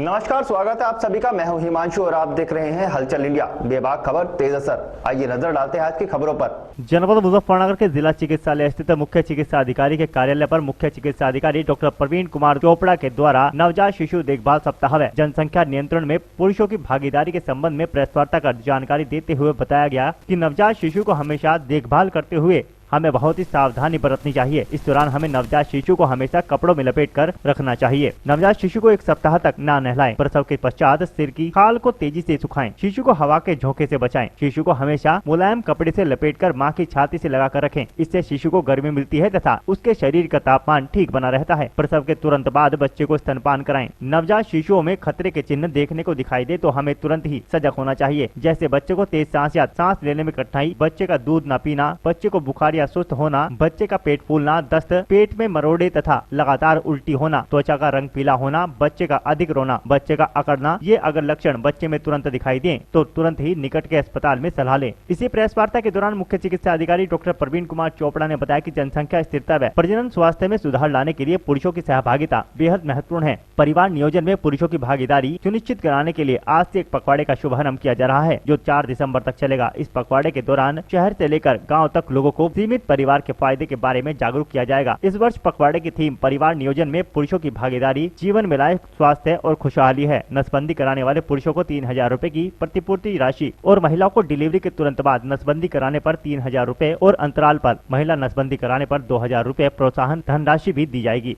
नमस्कार, स्वागत है आप सभी का। मैं हूं हिमांशु और आप देख रहे हैं हलचल इंडिया। बेबाक खबर तेज असर। आइए नजर डालते हैं आज की खबरों पर। जनपद मुजफ्फरनगर के जिला चिकित्सालय स्थित मुख्य चिकित्सा अधिकारी के कार्यालय पर मुख्य चिकित्सा अधिकारी डॉक्टर प्रवीण कुमार चोपड़ा के द्वारा नवजात शिशु देखभाल सप्ताह व जनसंख्या नियंत्रण में पुरुषों की भागीदारी के संबंध में प्रेस वार्ता कर जानकारी देते हुए बताया गया कि नवजात शिशु को हमेशा देखभाल करते हुए हमें बहुत ही सावधानी बरतनी चाहिए। इस दौरान हमें नवजात शिशु को हमेशा कपड़ों में लपेट कर रखना चाहिए। नवजात शिशु को 1 सप्ताह तक ना नहलाएं। प्रसव के पश्चात सिर की खाल को तेजी से सुखाएं। शिशु को हवा के झोंके से बचाएं। शिशु को हमेशा मुलायम कपड़े से लपेटकर मां की छाती से लगाकर रखें। इससे शिशु को गर्मी मिलती है तथा उसके शरीर का तापमान ठीक बना रहता है। प्रसव के तुरंत बाद बच्चे को स्तनपान कराएं। नवजात शिशुओं में खतरे के चिन्ह देखने को दिखाई दे तो हमें तुरंत ही सजग होना चाहिए, जैसे बच्चे को तेज सांस या सांस लेने में कठिनाई, बच्चे का दूध न पीना, बच्चे को बुखार या सुस्त होना, बच्चे का पेट फूलना, दस्त, पेट में मरोड़े तथा लगातार उल्टी होना, त्वचा का रंग पीला होना, बच्चे का अधिक रोना, बच्चे का अकड़ना। ये अगर लक्षण बच्चे में तुरंत दिखाई दें तो तुरंत ही निकट के अस्पताल में सलाह लें। इसी प्रेस वार्ता के दौरान मुख्य चिकित्सा अधिकारी डॉक्टर प्रवीण कुमार चोपड़ा ने बताया कि जनसंख्या स्थिरता व प्रजनन स्वास्थ्य में सुधार लाने के लिए पुरुषों की सहभागिता बेहद महत्वपूर्ण है। परिवार नियोजन में पुरुषों की भागीदारी सुनिश्चित कराने के लिए आज से एक पखवाड़े का शुभारंभ किया जा रहा है, जो 4 दिसंबर तक चलेगा। इस पखवाड़े के दौरान शहर से लेकर गाँव तक लोगों को सीमित परिवार के फायदे के बारे में जागरूक किया जाएगा। इस वर्ष पखवाड़े की थीम परिवार नियोजन में पुरुषों की भागीदारी, जीवन में लाए स्वास्थ्य और खुशहाली है। नसबंदी कराने वाले पुरुषों को 3000 रूपए की प्रतिपूर्ति राशि और महिलाओं को डिलीवरी के तुरंत बाद नसबंदी कराने पर 3000 रूपए और अंतराल पर महिला नसबंदी कराने पर 2000 रूपए प्रोत्साहन धनराशि भी दी जाएगी।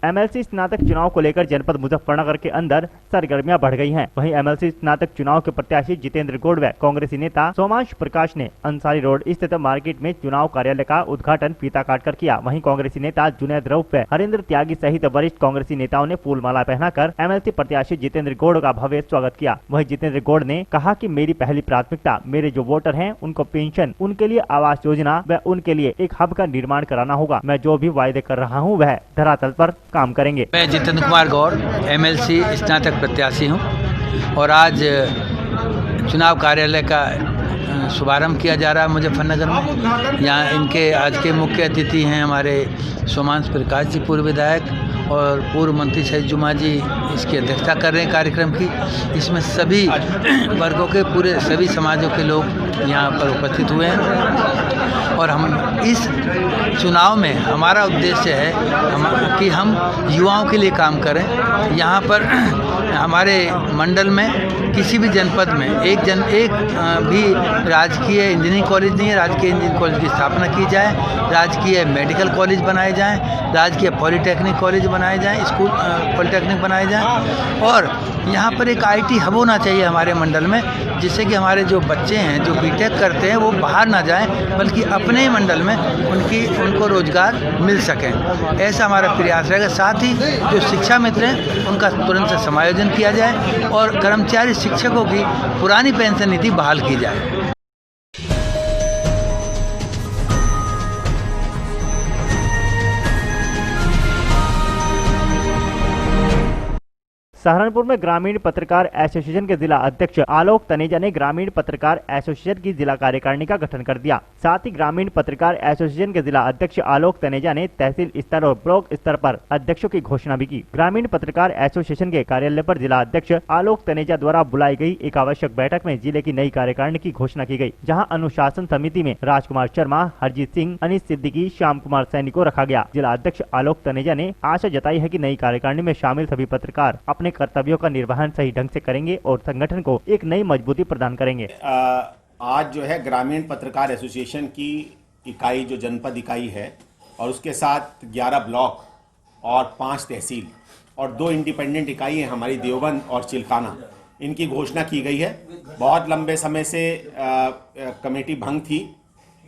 एमएलसी स्नातक चुनाव को लेकर जनपद मुजफ्फरनगर के अंदर सरगर्मियां बढ़ गई हैं। वहीं एमएलसी स्नातक चुनाव के प्रत्याशी जितेंद्र गौड़ व कांग्रेसी नेता सोमांश प्रकाश ने अंसारी रोड स्थित मार्केट में चुनाव कार्यालय का उद्घाटन फीता काटकर किया। वहीं कांग्रेसी नेता जुनैद रऊफ व हरेंद्र त्यागी सहित वरिष्ठ कांग्रेसी नेताओं ने फूल माला पहनाकर एमएलसी प्रत्याशी जितेंद्र गौड़ का भव्य स्वागत किया। वहीं जितेंद्र गौड़ ने कहा कि मेरी पहली प्राथमिकता मेरे जो वोटर हैं उनको पेंशन, उनके लिए आवास योजना व उनके लिए एक हब का निर्माण कराना होगा। मैं जो भी वायदे कर रहा हूँ वह धरातल पर काम करेंगे। मैं जितेंद्र कुमार गौड़ एमएलसी स्नातक प्रत्याशी हूं और आज चुनाव कार्यालय का शुभारंभ किया जा रहा है मुजफ्फरनगर में। यहाँ इनके आज के मुख्य अतिथि हैं हमारे सोमांश प्रकाश जी, पूर्व विधायक, और पूर्व मंत्री सैयद जुमा जी इसकी अध्यक्षता कर रहे हैं कार्यक्रम की। इसमें सभी वर्गों के, पूरे सभी समाजों के लोग यहाँ पर उपस्थित हुए हैं और हम इस चुनाव में हमारा उद्देश्य है कि हम युवाओं के लिए काम करें। यहाँ पर हमारे मंडल में किसी भी जनपद में एक भी राजकीय इंजीनियरिंग कॉलेज नहीं है। राजकीय इंजीनियरिंग कॉलेज की स्थापना की जाए, राजकीय मेडिकल कॉलेज बनाए जाएं, राजकीय पॉलिटेक्निक कॉलेज बनाए जाएं, स्कूल पॉलिटेक्निक बनाए जाएं और यहाँ पर एक आईटी हब होना चाहिए हमारे मंडल में, जिससे कि हमारे जो बच्चे हैं जो बीटेक करते हैं वो बाहर ना जाएं बल्कि अपने ही मंडल में उनको रोजगार मिल सकें। ऐसा हमारा प्रयास रहेगा। साथ ही जो शिक्षा मित्र हैं उनका तुरंत से समायोजन किया जाए और कर्मचारी शिक्षकों की पुरानी पेंशन नीति बहाल की जाए। सहारनपुर में ग्रामीण पत्रकार एसोसिएशन के जिला अध्यक्ष आलोक तनेजा ने ग्रामीण पत्रकार एसोसिएशन की जिला कार्यकारिणी का गठन कर दिया। साथ ही ग्रामीण पत्रकार एसोसिएशन के जिला अध्यक्ष आलोक तनेजा ने तहसील स्तर और ब्लॉक स्तर पर अध्यक्षों की घोषणा भी की। ग्रामीण पत्रकार एसोसिएशन के कार्यालय पर जिला अध्यक्ष आलोक तनेजा द्वारा बुलाई गई एक आवश्यक बैठक में जिले की नई कार्यकारिणी की घोषणा की गयी, जहाँ अनुशासन समिति में राजकुमार शर्मा, हरजीत सिंह, अनिस सिद्दीकी, श्याम कुमार सैनी को रखा गया। जिला अध्यक्ष आलोक तनेजा ने आशा जताई है कि नई कार्यकारिणी में शामिल सभी पत्रकार अपने कर्तव्यों का निर्वहन सही ढंग से करेंगे और संगठन को एक नई मजबूती प्रदान करेंगे। आज जो है ग्रामीण पत्रकार एसोसिएशन की इकाई जो जनपद इकाई है और उसके साथ 11 ब्लॉक और 5 तहसील और 2 इंडिपेंडेंट इकाई है हमारी देवबंद और चिल्काना, इनकी घोषणा की गई है। बहुत लंबे समय से कमेटी भंग थी,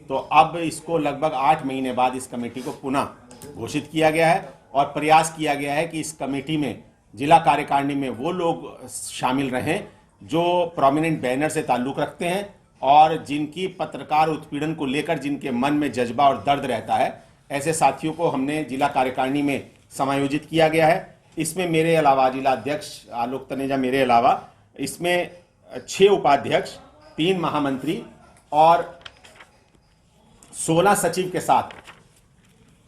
तो अब इसको लगभग 8 महीने बाद इस कमेटी को पुनः घोषित किया गया है और प्रयास किया गया है कि इस कमेटी में जिला कार्यकारिणी में वो लोग शामिल रहें जो प्रोमिनेंट बैनर से ताल्लुक़ रखते हैं और जिनकी पत्रकार उत्पीड़न को लेकर जिनके मन में जज्बा और दर्द रहता है, ऐसे साथियों को हमने जिला कार्यकारिणी में समायोजित किया गया है। इसमें मेरे अलावा जिला अध्यक्ष आलोक तनेजा मेरे अलावा इसमें 6 उपाध्यक्ष, 3 महामंत्री और 16 सचिव के साथ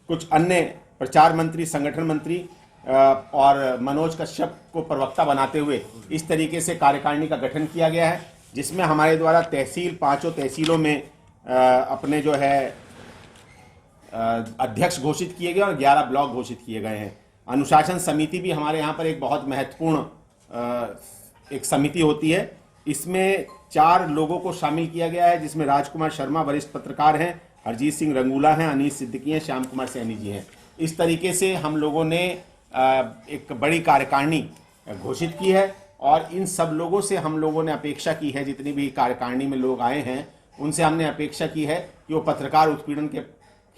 कुछ अन्य प्रचार मंत्री, संगठन मंत्री और मनोज कश्यप को प्रवक्ता बनाते हुए इस तरीके से कार्यकारिणी का गठन किया गया है, जिसमें हमारे द्वारा तहसील, 5 तहसीलों में अपने जो है अध्यक्ष घोषित किए गए और 11 ब्लॉक घोषित किए गए हैं। अनुशासन समिति भी हमारे यहाँ पर एक बहुत महत्वपूर्ण एक समिति होती है। इसमें 4 लोगों को शामिल किया गया है, जिसमें राजकुमार शर्मा वरिष्ठ पत्रकार हैं, हरजीत सिंह रंगूला हैं, अनीस सिद्दीकी हैं, श्याम कुमार सैनी जी हैं। इस तरीके से हम लोगों ने एक बड़ी कार्यकारिणी घोषित की है और इन सब लोगों से हम लोगों ने अपेक्षा की है, जितनी भी कार्यकारिणी में लोग आए हैं उनसे हमने अपेक्षा की है कि वो पत्रकार उत्पीड़न के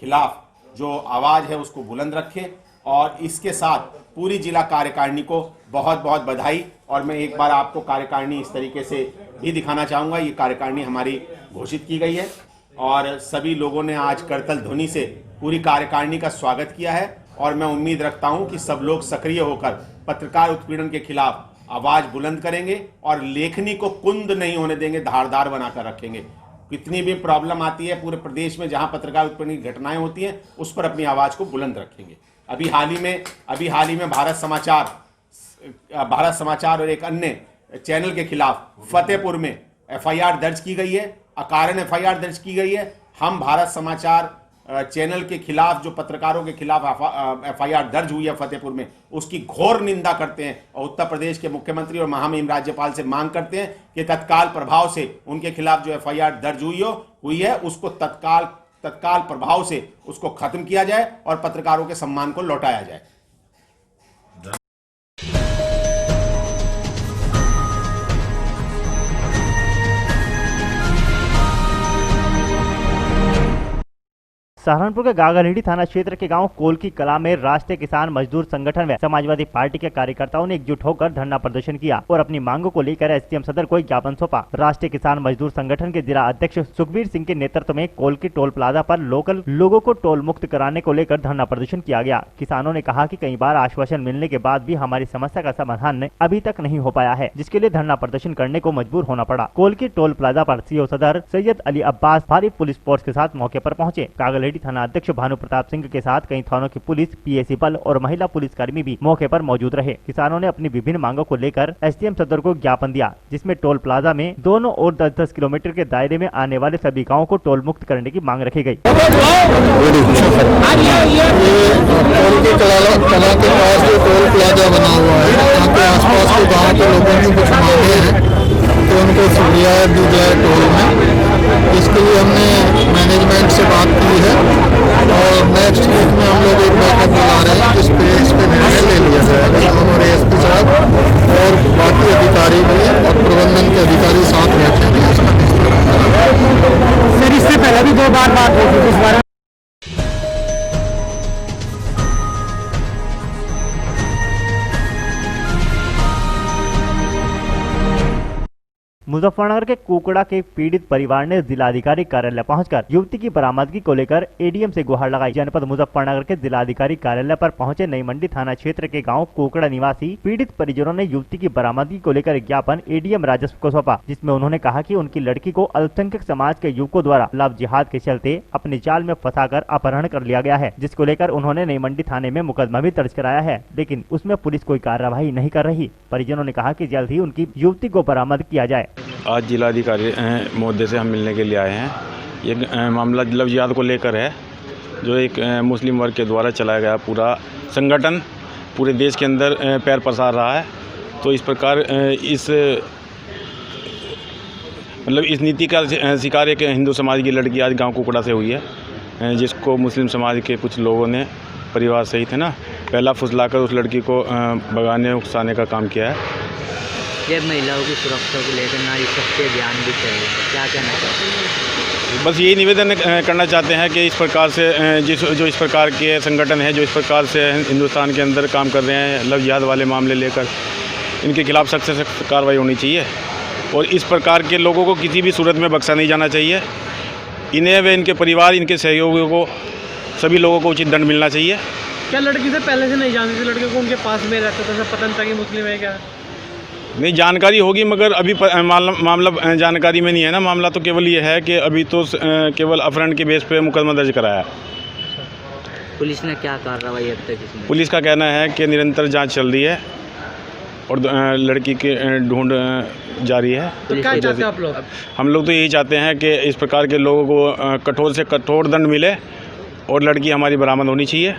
खिलाफ जो आवाज़ है उसको बुलंद रखें। और इसके साथ पूरी जिला कार्यकारिणी को बहुत बहुत बधाई। और मैं एक बार आपको कार्यकारिणी इस तरीके से भी दिखाना चाहूँगा। ये कार्यकारिणी हमारी घोषित की गई है और सभी लोगों ने आज करतल ध्वनि से पूरी कार्यकारिणी का स्वागत किया है और मैं उम्मीद रखता हूँ कि सब लोग सक्रिय होकर पत्रकार उत्पीड़न के खिलाफ आवाज़ बुलंद करेंगे और लेखनी को कुंद नहीं होने देंगे, धारदार बनाकर रखेंगे। कितनी भी प्रॉब्लम आती है पूरे प्रदेश में जहां पत्रकार उत्पीड़न की घटनाएं होती हैं, उस पर अपनी आवाज को बुलंद रखेंगे। अभी हाल ही में भारत समाचार और एक अन्य चैनल के खिलाफ फतेहपुर में FIR दर्ज की गई है, अकारण FIR दर्ज की गई है। हम भारत समाचार चैनल के खिलाफ, जो पत्रकारों के खिलाफ FIR दर्ज हुई है फतेहपुर में, उसकी घोर निंदा करते हैं और उत्तर प्रदेश के मुख्यमंत्री और महामहिम राज्यपाल से मांग करते हैं कि तत्काल प्रभाव से उनके खिलाफ जो FIR दर्ज हुई है उसको तत्काल प्रभाव से उसको खत्म किया जाए और पत्रकारों के सम्मान को लौटाया जाए। सहारनपुर के गागलहेड़ी थाना क्षेत्र के गांव कोलकी कला में राष्ट्रीय किसान मजदूर संगठन व समाजवादी पार्टी के कार्यकर्ताओं ने एकजुट होकर धरना प्रदर्शन किया और अपनी मांगों को लेकर SDM सदर को ज्ञापन सौंपा। राष्ट्रीय किसान मजदूर संगठन के जिला अध्यक्ष सुखबीर सिंह के नेतृत्व में कोलकी टोल प्लाजा पर लोकल लोगों को टोल मुक्त कराने को लेकर धरना प्रदर्शन किया गया। किसानों ने कहा कि कई बार आश्वासन मिलने के बाद भी हमारी समस्या का समाधान अभी तक नहीं हो पाया है, जिसके लिए धरना प्रदर्शन करने को मजबूर होना पड़ा। कोलकी टोल प्लाजा पर CO सदर सैयद अली अब्बास भारी पुलिस फोर्स के साथ मौके पर पहुंचे। गागलहेड़ी थाना अध्यक्ष प्रताप सिंह के साथ कई थानों की पुलिस, PAC बल और महिला पुलिसकर्मी भी मौके पर मौजूद रहे। किसानों ने अपनी विभिन्न मांगों को लेकर SDM सदर को ज्ञापन दिया, जिसमें टोल प्लाजा में दोनों और 10-10 किलोमीटर के दायरे में आने वाले सभी गांवों को टोल मुक्त करने की मांग रखी गई। कला के पास जो टोल प्लाजा बना हुआ है, यहाँ के आसपास के गाँव के लोगों की कुछ मांगे हैं तो उनको सुविधा दी जाए टोल में। इसके लिए हमने मैनेजमेंट से बात की है और नेक्स्ट वीक में हम लोग एक बैठक बुला रहे हैं जिस पे इस पे निर्णय ले लिया जाएगा। हमारे SP साहब और बाकी अधिकारी भी और प्रबंधन के अधिकारी साथ बैठेंगे। सर, इससे पहले भी 2 बार बात हो चुकी इस बारे में। मुजफ्फरनगर के कुकड़ा के पीड़ित परिवार ने जिलाधिकारी कार्यालय पहुंचकर युवती की बरामदगी को लेकर ADM से गुहार लगाई। जनपद मुजफ्फरनगर के जिलाधिकारी कार्यालय पर पहुंचे नई मंडी थाना क्षेत्र के गांव कुकड़ा निवासी पीड़ित परिजनों ने युवती की बरामदगी को लेकर ज्ञापन ADM राजस्व को सौंपा, जिसमें उन्होंने कहा कि उनकी लड़की को अल्पसंख्यक समाज के युवकों द्वारा लव जिहाद के चलते अपने जाल में फंसाकर अपहरण कर लिया गया है, जिसको लेकर उन्होंने नई मंडी थाने में मुकदमा भी दर्ज कराया है, लेकिन उसमें पुलिस कोई कार्रवाई नहीं कर रही। परिजनों ने कहा कि जल्द ही उनकी युवती को बरामद किया जाए। आज जिलाधिकारी महोदय से हम मिलने के लिए आए हैं। ये मामला लव जिहाद को लेकर है, जो एक मुस्लिम वर्ग के द्वारा चलाया गया पूरा संगठन पूरे देश के अंदर पैर पसार रहा है। तो इस प्रकार इस नीति का शिकार एक हिंदू समाज की लड़की आज गांव कुकड़ा से हुई है, जिसको मुस्लिम समाज के कुछ लोगों ने परिवार सहित है ना पहला फुसलाकर उस लड़की को भगाने उकसाने का काम किया है। ये महिलाओं की सुरक्षा को लेकर नारी शक्ति अभियान भी चाहिए, क्या कहना चाहते हैं? बस यही निवेदन करना चाहते हैं कि इस प्रकार से जो इस प्रकार के संगठन है, जो इस प्रकार से हिंदुस्तान के अंदर काम कर रहे हैं लव जिहाद वाले मामले लेकर, इनके खिलाफ सख्त से सख्त कार्रवाई होनी चाहिए और इस प्रकार के लोगों को किसी भी सूरत में बख्शा नहीं जाना चाहिए। इन्हें व इनके परिवार, इनके सहयोगियों को, सभी लोगों को उचित दंड मिलना चाहिए। क्या लड़की से पहले से नहीं जानती थी? लड़के को उनके पास में रहता था, पता नहीं था कि मुस्लिम है क्या? नहीं, जानकारी होगी मगर अभी मामला जानकारी में नहीं है ना। मामला तो केवल ये है कि अभी तो केवल अपहरण के बेस पे मुकदमा दर्ज कराया है। पुलिस ने क्या कार्रवाई अब तक इसमें? पुलिस का कहना है कि निरंतर जांच चल रही है और लड़की की ढूंढ जारी है। तो क्या चाहते हैं आप लोग? हम लोग तो यही चाहते हैं कि इस प्रकार के लोगों को कठोर से कठोर दंड मिले और लड़की हमारी बरामद होनी चाहिए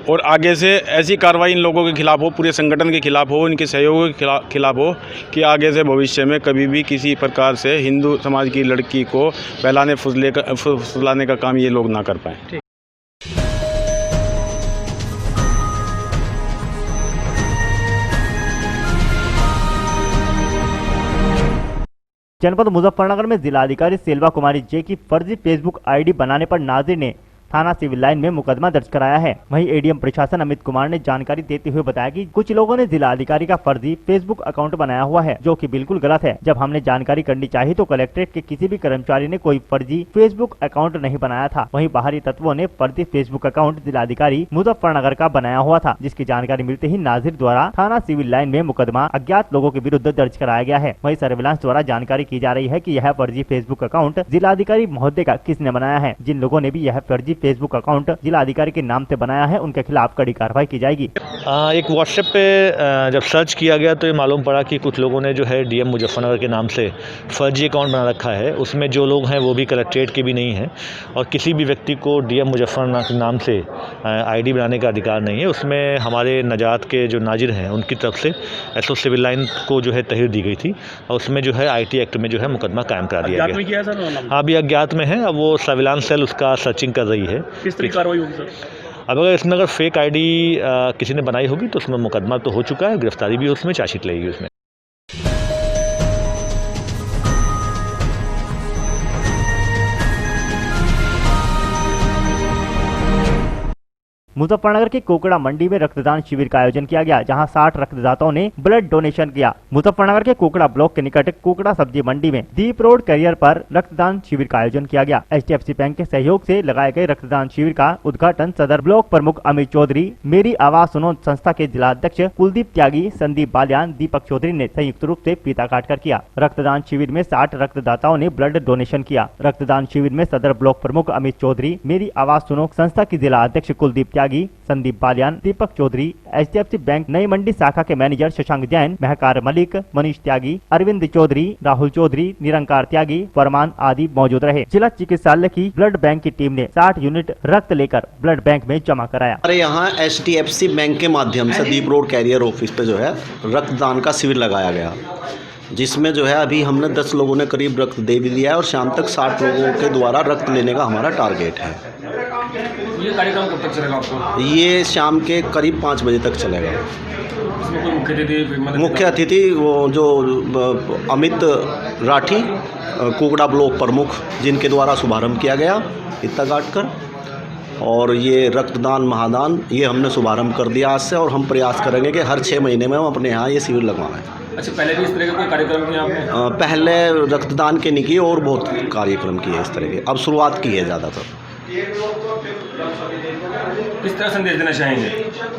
और आगे से ऐसी कार्रवाई इन लोगों के खिलाफ हो, पूरे संगठन के खिलाफ हो, इनके सहयोगों के खिलाफ हो कि आगे से भविष्य में कभी भी किसी प्रकार से हिंदू समाज की लड़की को बहलाने फुसलाने का काम ये लोग ना कर पाएँ। जनपद मुजफ्फरनगर में जिलाधिकारी सेल्वा कुमारी जे की फर्जी फेसबुक आईडी बनाने पर नाजिर ने थाना सिविल लाइन में मुकदमा दर्ज कराया है। वहीं एडीएम प्रशासन अमित कुमार ने जानकारी देते हुए बताया कि कुछ लोगों ने जिलाधिकारी का फर्जी फेसबुक अकाउंट बनाया हुआ है, जो कि बिल्कुल गलत है। जब हमने जानकारी करनी चाहिए तो कलेक्ट्रेट के किसी भी कर्मचारी ने कोई फर्जी फेसबुक अकाउंट नहीं बनाया था। वहीं बाहरी तत्वों ने फर्जी फेसबुक अकाउंट जिलाधिकारी मुजफ्फरनगर का बनाया हुआ था, जिसकी जानकारी मिलते ही नाजिर द्वारा थाना सिविल लाइन में मुकदमा अज्ञात लोगों के विरुद्ध दर्ज कराया गया है। वहीं सर्विलांस द्वारा जानकारी की जा रही है कि यह फर्जी फेसबुक अकाउंट जिलाधिकारी महोदय का किसने बनाया है। जिन लोगों ने भी यह फर्जी फेसबुक अकाउंट जिलाधिकारी के नाम से बनाया है, उनके खिलाफ कड़ी कार्रवाई की जाएगी। एक व्हाट्सएप पे जब सर्च किया गया तो ये मालूम पड़ा कि कुछ लोगों ने जो है डीएम मुजफ्फरनगर के नाम से फर्जी अकाउंट बना रखा है। उसमें जो लोग हैं वो भी कलेक्ट्रेट के भी नहीं हैं और किसी भी व्यक्ति को डीएम मुजफ्फरनगर के नाम से आईडी बनाने का अधिकार नहीं है। उसमें हमारे नजात के जो नाजिर हैं उनकी तरफ से एसओ सिविल लाइन को जो है तहरीर दी गई थी और उसमें जो है आईटी एक्ट में जो है मुकदमा कायम करा दिया गया। हाँ, अभी अज्ञात में है। अब वो सर्विलांस सेल उसका सर्चिंग कर रही है। किस तरह कार्रवाई होगी सर? अब अगर इसमें अगर फेक आईडी किसी ने बनाई होगी तो उसमें मुकदमा तो हो चुका है, गिरफ्तारी भी उसमें, चार्जशीट लगेगी उसमें। मुजफ्फरनगर के कोकड़ा मंडी में रक्तदान शिविर का आयोजन किया गया, जहां 60 रक्तदाताओं ने ब्लड डोनेशन किया। मुजफ्फरनगर के कोकड़ा ब्लॉक के निकट कोकड़ा सब्जी मंडी में दीप रोड कैरियर पर रक्तदान शिविर का आयोजन किया गया। एचडीएफसी बैंक के सहयोग से लगाए गए रक्तदान शिविर का उद्घाटन सदर ब्लॉक प्रमुख अमित चौधरी, मेरी आवाज सुनो संस्था के जिला अध्यक्ष कुलदीप त्यागी, संदीप बालियान, दीपक चौधरी ने संयुक्त रूप से फीता काट कर किया। रक्तदान शिविर में 60 रक्तदाताओं ने ब्लड डोनेशन किया। रक्तदान शिविर में सदर ब्लॉक प्रमुख अमित चौधरी, मेरी आवाज सुनो संस्था के जिला अध्यक्ष कुलदीप त्यागी, संदीप बालियान, दीपक चौधरी, एचडीएफसी बैंक नई मंडी शाखा के मैनेजर शशांक जैन, महकार मलिक, मनीष त्यागी, अरविंद चौधरी, राहुल चौधरी, निरंकार त्यागी, फरमान आदि मौजूद रहे। जिला चिकित्सालय की ब्लड बैंक की टीम ने 60 यूनिट रक्त लेकर ब्लड बैंक में जमा कराया। हमारे यहाँ एचडीएफसी बैंक के माध्यम से दीप रोड कैरियर ऑफिस पे जो है रक्तदान का शिविर लगाया गया, जिसमें जो है अभी हमने 10 लोगों ने करीब रक्त दे भी दिया है और शाम तक 60 लोगों के द्वारा रक्त लेने का हमारा टारगेट है। ये कार्यक्रम कब तक चलेगा आपको? ये शाम के करीब 5 बजे तक चलेगा। इसमें कोई मुख्य अतिथि वो जो अमित राठी, कोकड़ा ब्लॉक प्रमुख, जिनके द्वारा शुभारंभ किया गया इतना काट कर, और ये रक्तदान महादान ये हमने शुभारंभ कर दिया आज से, और हम प्रयास करेंगे कि हर 6 महीने में हम अपने यहाँ ये शिविर लगवाएं। अच्छा, पहले भी इस तरह के कोई कार्यक्रम किए आपने? पहले रक्तदान के नहीं किए और बहुत कार्यक्रम किए इस तरह के, अब शुरुआत की है ज़्यादातर। किस तरह संदेश देना चाहेंगे?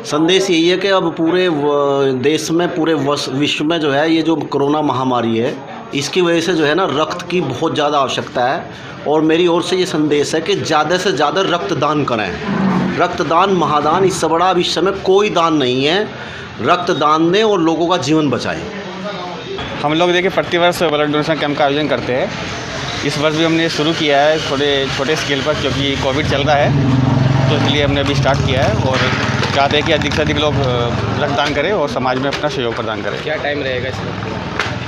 संदेश यही है कि अब पूरे देश में, पूरे विश्व में जो है ये जो कोरोना महामारी है, इसकी वजह से जो है ना रक्त की बहुत ज़्यादा आवश्यकता है, और मेरी ओर से ये संदेश है कि ज़्यादा से ज़्यादा रक्तदान करें। रक्तदान महादान, इससे बड़ा अब इस समय कोई दान नहीं है। रक्तदान दें और लोगों का जीवन बचाएं। हम लोग देखिए प्रतिवर्ष ब्लड डोनेशन कैंप का आयोजन करते हैं। इस वर्ष भी हमने शुरू किया है थोड़े छोटे स्केल पर, क्योंकि कोविड चल रहा है, तो इसलिए हमने अभी स्टार्ट किया है और चाहते हैं कि अधिक से अधिक लोग रक्तदान करें और समाज में अपना सहयोग प्रदान करें। क्या टाइम रहेगा इसमें?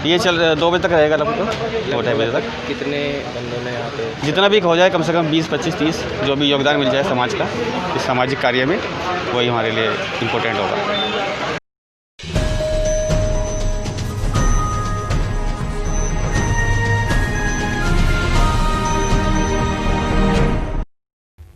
ये 2 बजे तक रहेगा लगभग, 2-2:30 बजे तक। कितने बंदों ने यहाँ पे? जितना भी हो जाए, कम से कम 20, 25, 30 जो भी योगदान मिल जाए समाज का इस सामाजिक कार्य में, वही हमारे लिए इम्पोर्टेंट होगा।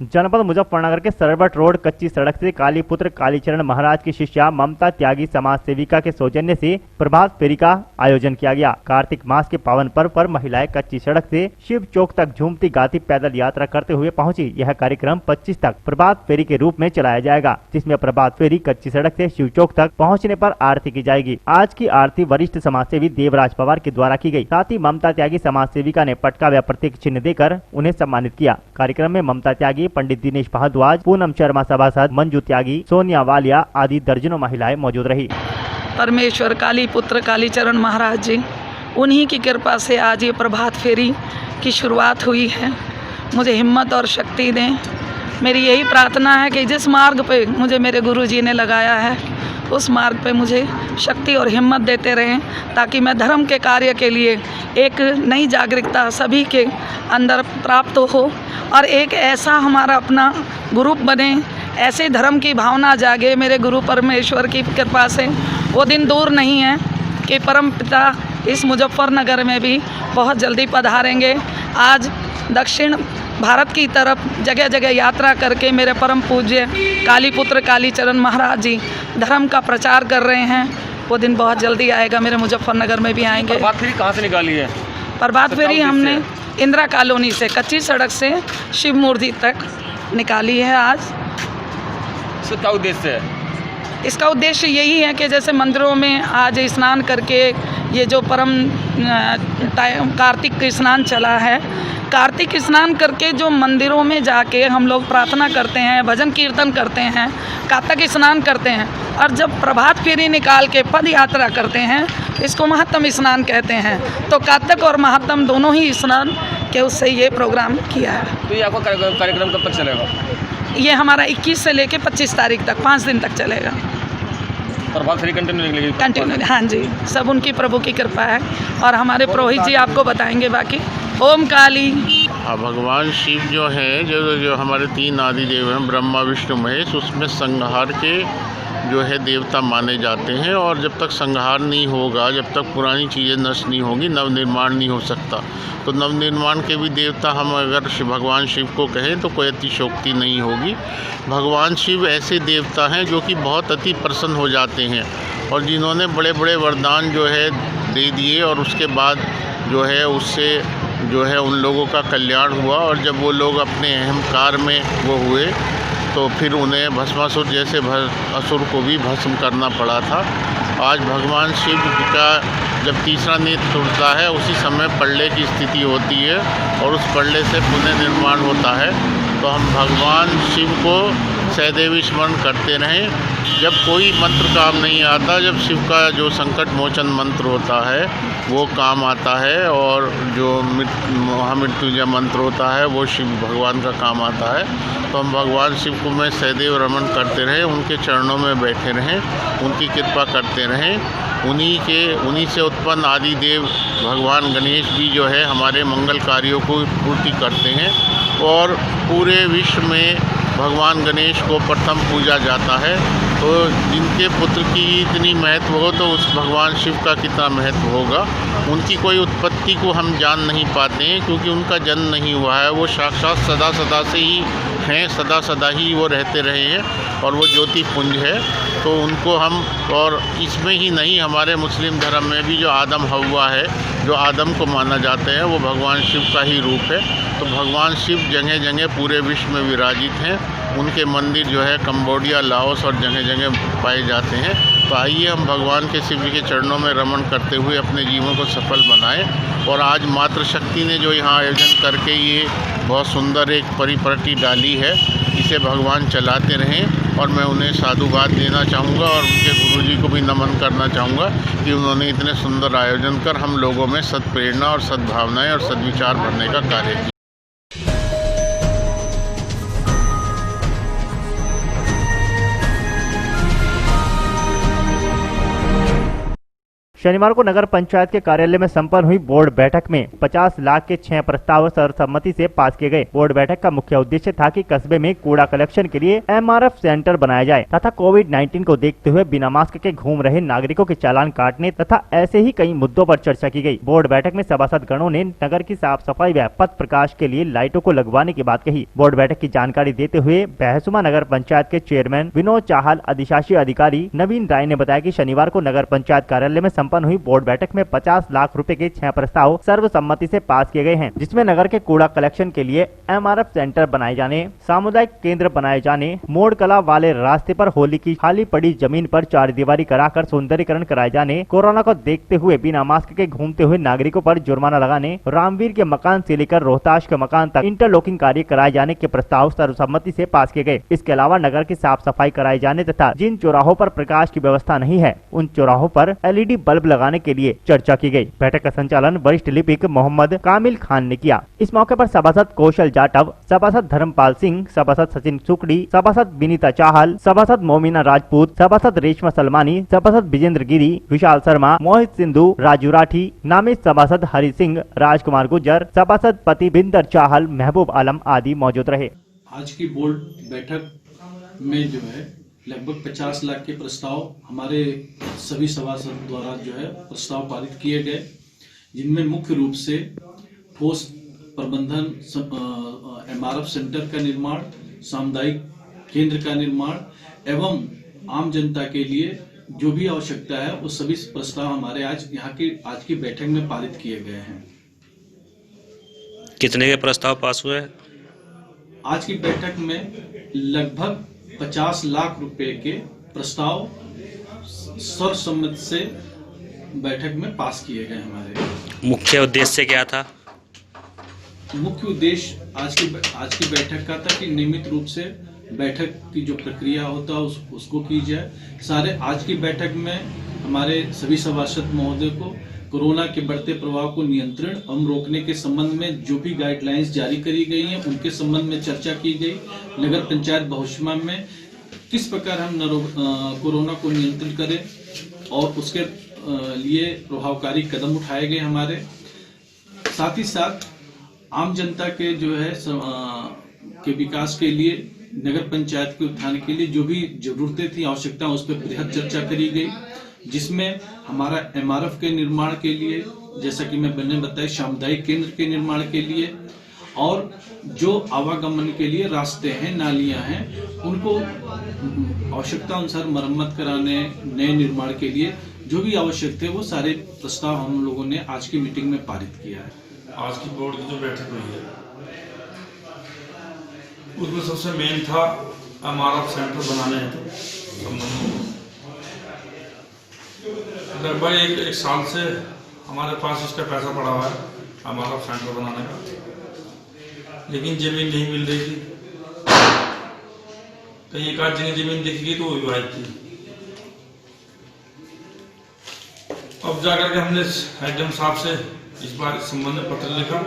जनपद मुजफ्फरनगर के सरबट रोड कच्ची सड़क से कालीपुत्र कालीचरण महाराज की शिष्या ममता त्यागी समाज सेविका के सौजन्य से प्रभात फेरी का आयोजन किया गया। कार्तिक मास के पावन पर्व पर महिलाएं कच्ची सड़क से शिव चौक तक झूमती गाती पैदल यात्रा करते हुए पहुंची। यह कार्यक्रम 25 तक प्रभात फेरी के रूप में चलाया जाएगा, जिसमें प्रभात फेरी कच्ची सड़क से शिव चौक तक पहुँचने पर आरती की जाएगी। आज की आरती वरिष्ठ समाज सेवी देवराज पवार के द्वारा की गयी। साथ ही ममता त्यागी समाज सेविका ने पटका व प्रतीक चिन्ह देकर उन्हें सम्मानित किया। कार्यक्रम में ममता त्यागी, पंडित दिनेश भारद्वाज, पूनम शर्मा सभासद, मंजू त्यागी, सोनिया वालिया आदि दर्जनों महिलाएं मौजूद रही। परमेश्वर काली पुत्र कालीचरण महाराज जी, उन्हीं की कृपा से आज ये प्रभात फेरी की शुरुआत हुई है। मुझे हिम्मत और शक्ति दें। मेरी यही प्रार्थना है कि जिस मार्ग पे मुझे मेरे गुरु जी ने लगाया है, उस मार्ग पे मुझे शक्ति और हिम्मत देते रहें, ताकि मैं धर्म के कार्य के लिए एक नई जागरूकता सभी के अंदर प्राप्त हो और एक ऐसा हमारा अपना ग्रुप बने, ऐसे धर्म की भावना जागे। मेरे गुरु परमेश्वर की कृपा से वो दिन दूर नहीं है कि परम पिता इस मुजफ्फरनगर में भी बहुत जल्दी पधारेंगे। आज दक्षिण भारत की तरफ जगह जगह यात्रा करके मेरे परम पूज्य कालीपुत्र कालीचरण महाराज जी धर्म का प्रचार कर रहे हैं। वो दिन बहुत जल्दी आएगा, मेरे मुजफ्फरनगर में भी आएंगे। प्रभात फेरी कहाँ से निकाली है? प्रभात फेरी हमने इंदिरा कॉलोनी से कच्ची सड़क से शिव मूर्ति तक निकाली है। आज इसका क्या उद्देश्य है? इसका उद्देश्य यही है कि जैसे मंदिरों में आज स्नान करके ये जो परम कार्तिक स्नान चला है, कार्तिक स्नान करके जो मंदिरों में जाके हम लोग प्रार्थना करते हैं, भजन कीर्तन करते हैं, कार्तिक स्नान करते हैं, और जब प्रभात फेरी निकाल के पद यात्रा करते हैं, इसको महात्म स्नान कहते हैं। तो कार्तिक और महात्म दोनों ही स्नान के उससे ये प्रोग्राम किया है। तो ये आपका कार्यक्रम कब तक चलेगा? ये हमारा 21 से लेके 25 तारीख तक 5 दिन तक चलेगा। प्रभात फेरी कंटिन्यू निकलेगी? कंटिन्यू, हाँ जी, सब उनकी प्रभु की कृपा है। और हमारे पुरोहित जी आपको बताएंगे बाकी। ओम काली। भगवान शिव जो है, जो हमारे 3 आदि देव हैं, ब्रह्मा विष्णु महेश, उसमें संहार के जो है देवता माने जाते हैं। और जब तक संहार नहीं होगा, जब तक पुरानी चीज़ें नष्ट नहीं होगी, नवनिर्माण नहीं हो सकता। तो नवनिर्माण के भी देवता हम अगर भगवान शिव को कहें तो कोई अतिशोक्ति नहीं होगी। भगवान शिव ऐसे देवता हैं जो कि बहुत अति प्रसन्न हो जाते हैं, और जिन्होंने बड़े बड़े वरदान जो है दे दिए, और उसके बाद जो है उससे जो है उन लोगों का कल्याण हुआ। और जब वो लोग अपने अहंकार में वो हुए, तो फिर उन्हें भस्मासुर जैसे असुर को भी भस्म करना पड़ा था। आज भगवान शिव का जब तीसरा नेत्र टूटता है, उसी समय प्रलय की स्थिति होती है, और उस प्रलय से पुनः निर्माण होता है। तो हम भगवान शिव को सदैव स्मरण करते रहें। जब कोई मंत्र काम नहीं आता, जब शिव का जो संकट मोचन मंत्र होता है वो काम आता है, और जो महामृत्युंजय मंत्र होता है वो शिव भगवान का काम आता है। तो हम भगवान शिव को में सदैव रमन करते रहें, उनके चरणों में बैठे रहें, उनकी कृपा करते रहें। उन्हीं से उत्पन्न आदि देव भगवान गणेश भी जो है हमारे मंगल कार्यों को पूर्ति करते हैं, और पूरे विश्व में भगवान गणेश को प्रथम पूजा जाता है। तो जिनके पुत्र की इतनी महत्व हो, तो उस भगवान शिव का कितना महत्व होगा। उनकी कोई उत्पत्ति को हम जान नहीं पाते हैं, क्योंकि उनका जन्म नहीं हुआ है। वो साक्षात सदा सदा से ही हैं, सदा सदा ही वो रहते रहे हैं, और वो ज्योति पुंज है। तो उनको हम, और इसमें ही नहीं, हमारे मुस्लिम धर्म में भी जो आदम हव्वा है, जो आदम को माना जाता है, वो भगवान शिव का ही रूप है। तो भगवान शिव जगह जगह पूरे विश्व में विराजित हैं। उनके मंदिर जो है कंबोडिया, लाओस और जगह जगह पाए जाते हैं। तो आइए हम भगवान के शिव जी के चरणों में रमन करते हुए अपने जीवन को सफल बनाएं। और आज मातृशक्ति ने जो यहाँ आयोजन करके ये बहुत सुंदर एक परिपाटी डाली है, इसे भगवान चलाते रहें। और मैं उन्हें साधुवाद देना चाहूँगा, और उनके गुरुजी को भी नमन करना चाहूँगा कि उन्होंने इतने सुंदर आयोजन कर हम लोगों में सद्प्रेरणा और सद्भावनाएँ और सद्विचार भरने का कार्य किया। शनिवार को नगर पंचायत के कार्यालय में संपन्न हुई बोर्ड बैठक में 50 लाख के 6 प्रस्ताव सर्वसम्मति से पास किए गए। बोर्ड बैठक का मुख्य उद्देश्य था कि कस्बे में कूड़ा कलेक्शन के लिए MRF सेंटर बनाया जाए तथा कोविड-19 को देखते हुए बिना मास्क के घूम रहे नागरिकों के चालान काटने तथा ऐसे ही कई मुद्दों पर चर्चा की गई। बोर्ड बैठक में सभासद गणों ने नगर की साफ सफाई व पथ प्रकाश के लिए लाइटों को लगवाने की बात कही। बोर्ड बैठक की जानकारी देते हुए बहसुमा नगर पंचायत के चेयरमैन विनोद चाहल अधिशासी अधिकारी नवीन राय ने बताया कि शनिवार को नगर पंचायत कार्यालय में संपन्न हुई बोर्ड बैठक में 50 लाख रुपए के 6 प्रस्ताव सर्वसम्मति से पास किए गए हैं, जिसमें नगर के कूड़ा कलेक्शन के लिए MRF सेंटर बनाए जाने, सामुदायिक केंद्र बनाए जाने, मोड़ कला वाले रास्ते पर होली की खाली पड़ी जमीन पर चारदीवारी कराकर सौंदर्यीकरण कराए जाने, कोरोना को देखते हुए बिना मास्क के घूमते हुए नागरिकों पर जुर्माना लगाने, रामवीर के मकान से लेकर रोहताश के मकान तक इंटरलॉकिंग कार्य कराए जाने के प्रस्ताव सर्वसम्मति से पास किए गए। इसके अलावा नगर की साफ सफाई कराए जाने तथा जिन चौराहों पर प्रकाश की व्यवस्था नहीं है उन चौराहों पर LED बल्ब लगाने के लिए चर्चा की गई। बैठक का संचालन वरिष्ठ लिपिक मोहम्मद कामिल खान ने किया। इस मौके पर सभासद कौशल जाटव, सभासद धर्मपाल सिंह, सभासद सचिन सुकड़ी, सभासद विनीता चाहल, सभासद मोमिना राजपूत, सभासद रेशमा सलमानी, सभासद विजेंद्र गिरी, विशाल शर्मा, मोहित सिंधु, राजू राठी, नामित सभासद हरि सिंह, राजकुमार गुज्जर, सभासद पति बिंदर चाहल, महबूब आलम आदि मौजूद रहे। आज की बोर्ड बैठक में जो है लगभग 50 लाख के प्रस्ताव हमारे सभी सभासद द्वारा जो है प्रस्ताव पारित किए गए, जिनमें मुख्य रूप से ठोस प्रबंधन, MRF सेंटर का निर्माण, सामुदायिक केंद्र का निर्माण एवं आम जनता के लिए जो भी आवश्यकता है वो सभी प्रस्ताव हमारे आज की बैठक में पारित किए गए हैं। कितने के प्रस्ताव पास हुए? आज की बैठक में लगभग 50 लाख रुपए के प्रस्ताव सर्वसम्मति से बैठक में पास किए गए। हमारे मुख्य उद्देश्य क्या था? मुख्य उद्देश्य आज की बैठक का था कि नियमित रूप से बैठक की जो प्रक्रिया होता है उसको की जाए। सारे आज की बैठक में हमारे सभी सभासद महोदय को कोरोना के बढ़ते प्रभाव को नियंत्रण एवं रोकने के संबंध में जो भी गाइडलाइंस जारी करी गई हैं उनके संबंध में चर्चा की गई। नगर पंचायत बहसुमा में किस प्रकार हम कोरोना को नियंत्रित करें और उसके लिए प्रभावकारी कदम उठाए गए हमारे। साथ ही साथ आम जनता के जो है के विकास के लिए, नगर पंचायत के उत्थान के लिए जो भी जरूरतें थी, आवश्यकता, उस पर बृहद चर्चा करी गई, जिसमें हमारा MRF के निर्माण के लिए, जैसा कि मैंने बताया, सामुदायिक केंद्र के निर्माण के लिए और जो आवागमन के लिए रास्ते हैं, नालियां हैं, उनको आवश्यकता अनुसार मरम्मत कराने, नए निर्माण के लिए जो भी आवश्यक थे वो सारे प्रस्ताव हम लोगों ने आज की मीटिंग में पारित किया है। आज की बोर्ड की जो बैठक हुई है उसमें सबसे मेन था MRF सेंटर बनाने हैं। लगभग एक साल से हमारे पास इसका पैसा पड़ा हुआ है MRF सेंटर बनाने का, लेकिन जमीन नहीं मिल रही थी। कहीं एक आध जगह जमीन दिख गई तो वो विवाहित थी। अब जाकर के हमने एडम साहब से इस बार इस संबंध में पत्र लिखा,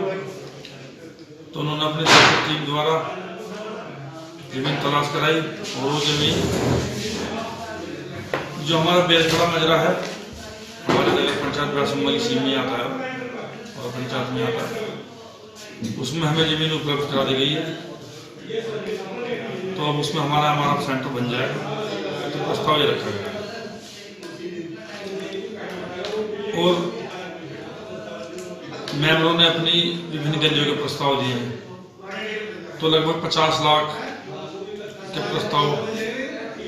तो उन्होंने अपनी टीम द्वारा जमीन तलाश कराई और वो जमीन जो हमारा बेलखड़ा मजरा है, हमारे नगर पंचायत बहसुमा इसी में आता है और पंचायत में आता है, उसमें हमें जमीन उपलब्ध करा दी गई है। तो अब उसमें हमारा MRF सेंटर बन जाएगा, तो प्रस्ताव ये रखा गया। और मेंबरों ने अपनी विभिन्न गलियों के प्रस्ताव दिए हैं, तो लगभग 50 लाख के प्रस्ताव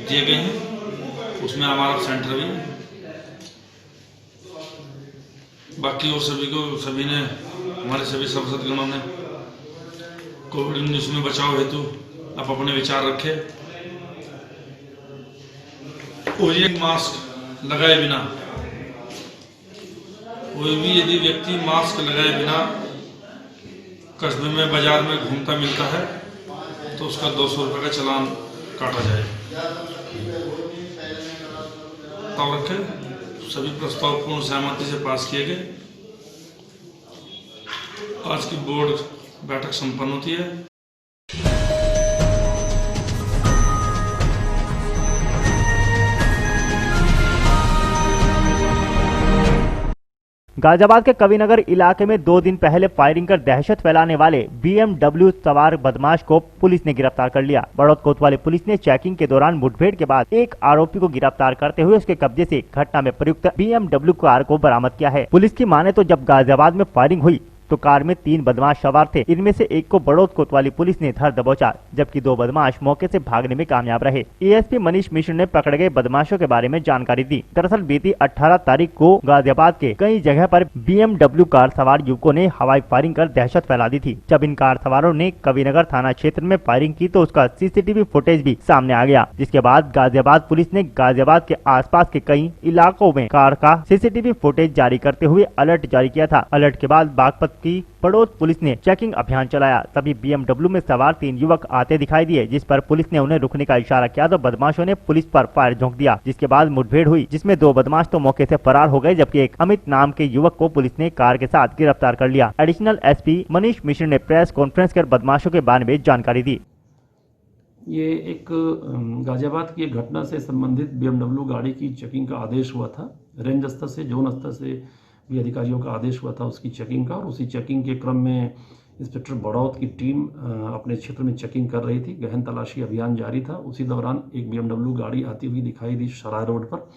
दिए गए हैं, उसमें MRF सेंटर भी। बाकी और सभी ने हमारे सभी सभासदगणों ने कोविड-19 में बचाव हेतु आप अपने विचार रखे और ये मास्क लगाए बिना, कोई भी यदि व्यक्ति मास्क लगाए बिना कस्बे में बाजार में घूमता मिलता है तो उसका 200 रुपये का चालान काटा जाए। तब रखे सभी प्रस्ताव पूर्ण सहमति से पास किए गए। आज की बोर्ड बैठक संपन्न होती है। गाजियाबाद के कविनगर इलाके में 2 दिन पहले फायरिंग कर दहशत फैलाने वाले BMW सवार बदमाश को पुलिस ने गिरफ्तार कर लिया। बड़ौद कोतवाली पुलिस ने चेकिंग के दौरान मुठभेड़ के बाद एक आरोपी को गिरफ्तार करते हुए उसके कब्जे से घटना में प्रयुक्त BMW कार को बरामद किया है। पुलिस की माने तो जब गाजियाबाद में फायरिंग हुई तो कार में 3 बदमाश सवार थे। इनमें से एक को बड़ौद कोतवाली पुलिस ने धर दबोचा, जबकि 2 बदमाश मौके से भागने में कामयाब रहे। एएसपी मनीष मिश्र ने पकड़े गए बदमाशों के बारे में जानकारी दी। दरअसल बीती 18 तारीख को गाजियाबाद के कई जगह पर BMW कार सवार युवकों ने हवाई फायरिंग कर दहशत फैला दी थी। जब इन कार सवारों ने कविनगर थाना क्षेत्र में फायरिंग की तो उसका CCTV फुटेज भी सामने आ गया, जिसके बाद गाजियाबाद पुलिस ने गाजियाबाद के आसपास के कई इलाकों में कार का CCTV फुटेज जारी करते हुए अलर्ट जारी किया था। अलर्ट के बाद बागपत की बड़ौद पुलिस ने चेकिंग अभियान चलाया। तभी BMW में सवार 3 युवक आते दिखाई दिए, जिस पर पुलिस ने उन्हें रुकने का इशारा किया तो बदमाशों ने पुलिस पर फायर झोंक दिया, जिसके बाद मुठभेड़ हुई, जिसमें 2 बदमाश तो मौके से फरार हो गए, जबकि एक अमित नाम के युवक को पुलिस ने कार के साथ गिरफ्तार कर लिया। एडिशनल SP मनीष मिश्र ने प्रेस कॉन्फ्रेंस कर बदमाशों के बारे में जानकारी दी। ये एक गाजियाबाद की एक घटना से संबंधित BMW गाड़ी की चेकिंग का आदेश हुआ था। रेंज स्तर से, जोन स्तर से भी अधिकारियों का आदेश हुआ था उसकी चेकिंग का, और उसी चेकिंग के क्रम में इंस्पेक्टर बड़ौद की टीम अपने क्षेत्र में चेकिंग कर रही थी। गहन तलाशी अभियान जारी था। उसी दौरान एक BMW गाड़ी आती हुई दिखाई दी सराय रोड पर,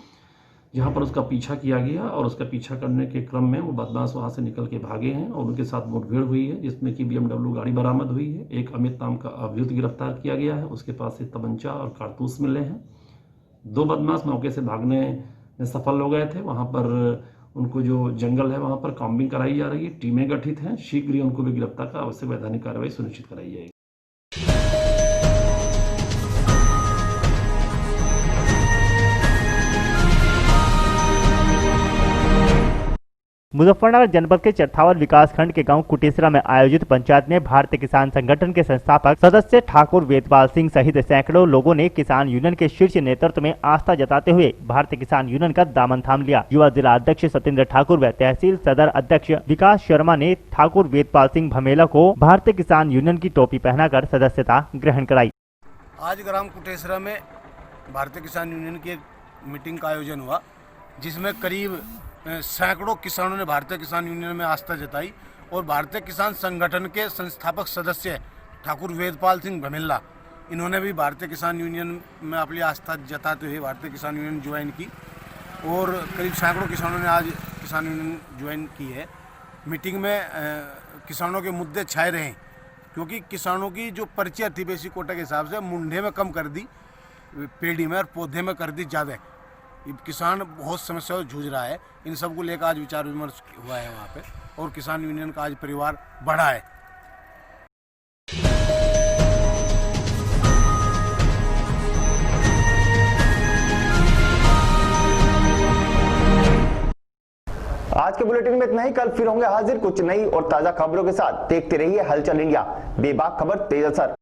जहां पर उसका पीछा किया गया, और उसका पीछा करने के क्रम में वो बदमाश वहां से निकल के भागे हैं और उनके साथ मुठभेड़ हुई है, जिसमें कि BMW गाड़ी बरामद हुई है। एक अमित नाम का अभियुक्त गिरफ्तार किया गया है, उसके पास से तमंचा और कारतूस मिले हैं। 2 बदमाश मौके से भागने में सफल हो गए थे। वहाँ पर उनको जो जंगल है वहाँ पर कॉम्बिंग कराई जा रही है, टीमें गठित हैं। शीघ्र ही उनको भी गिरफ्तार कर आवश्यक वैधानिक कार्रवाई सुनिश्चित कराई जाएगी। मुजफ्फरनगर जनपद के चरथावल विकास खंड के गांव कुटेसरा में आयोजित पंचायत में भारतीय किसान संगठन के संस्थापक सदस्य ठाकुर वेदपाल सिंह सहित सैकड़ों लोगों ने किसान यूनियन के शीर्ष नेतृत्व में आस्था जताते हुए भारतीय किसान यूनियन का दामन थाम लिया। युवा जिला अध्यक्ष सत्येंद्र ठाकुर व तहसील सदर अध्यक्ष विकास शर्मा ने ठाकुर वेदपाल सिंह भमेला को भारतीय किसान यूनियन की टोपी पहनाकर सदस्यता ग्रहण कराई। आज ग्राम कुटेसरा में भारतीय किसान यूनियन की मीटिंग का आयोजन हुआ, जिसमें करीब सैकड़ों किसानों ने भारतीय किसान यूनियन में आस्था जताई और भारतीय किसान संगठन के संस्थापक सदस्य ठाकुर वेदपाल सिंह भमेला, इन्होंने भी भारतीय किसान यूनियन में अपनी आस्था जताते हुए भारतीय किसान यूनियन ज्वाइन की, और करीब सैकड़ों किसानों ने आज किसान यूनियन ज्वाइन की है। मीटिंग में किसानों के मुद्दे छाए रहे, क्योंकि किसानों की जो पर्ची थी बेसिक कोटा के हिसाब से मुंडे में कम कर दी, पेड़ी में और पौधे में कर दी ज़्यादा। किसान बहुत समस्याओं से जूझ रहा है। इन सब को लेकर आज विचार विमर्श हुआ है वहाँ पे, और किसान यूनियन का आज परिवार बढ़ा है। आज के बुलेटिन में इतना ही। कल फिर होंगे हाजिर कुछ नई और ताजा खबरों के साथ। देखते रहिए हलचल इंडिया, बेबाक खबर तेज असर।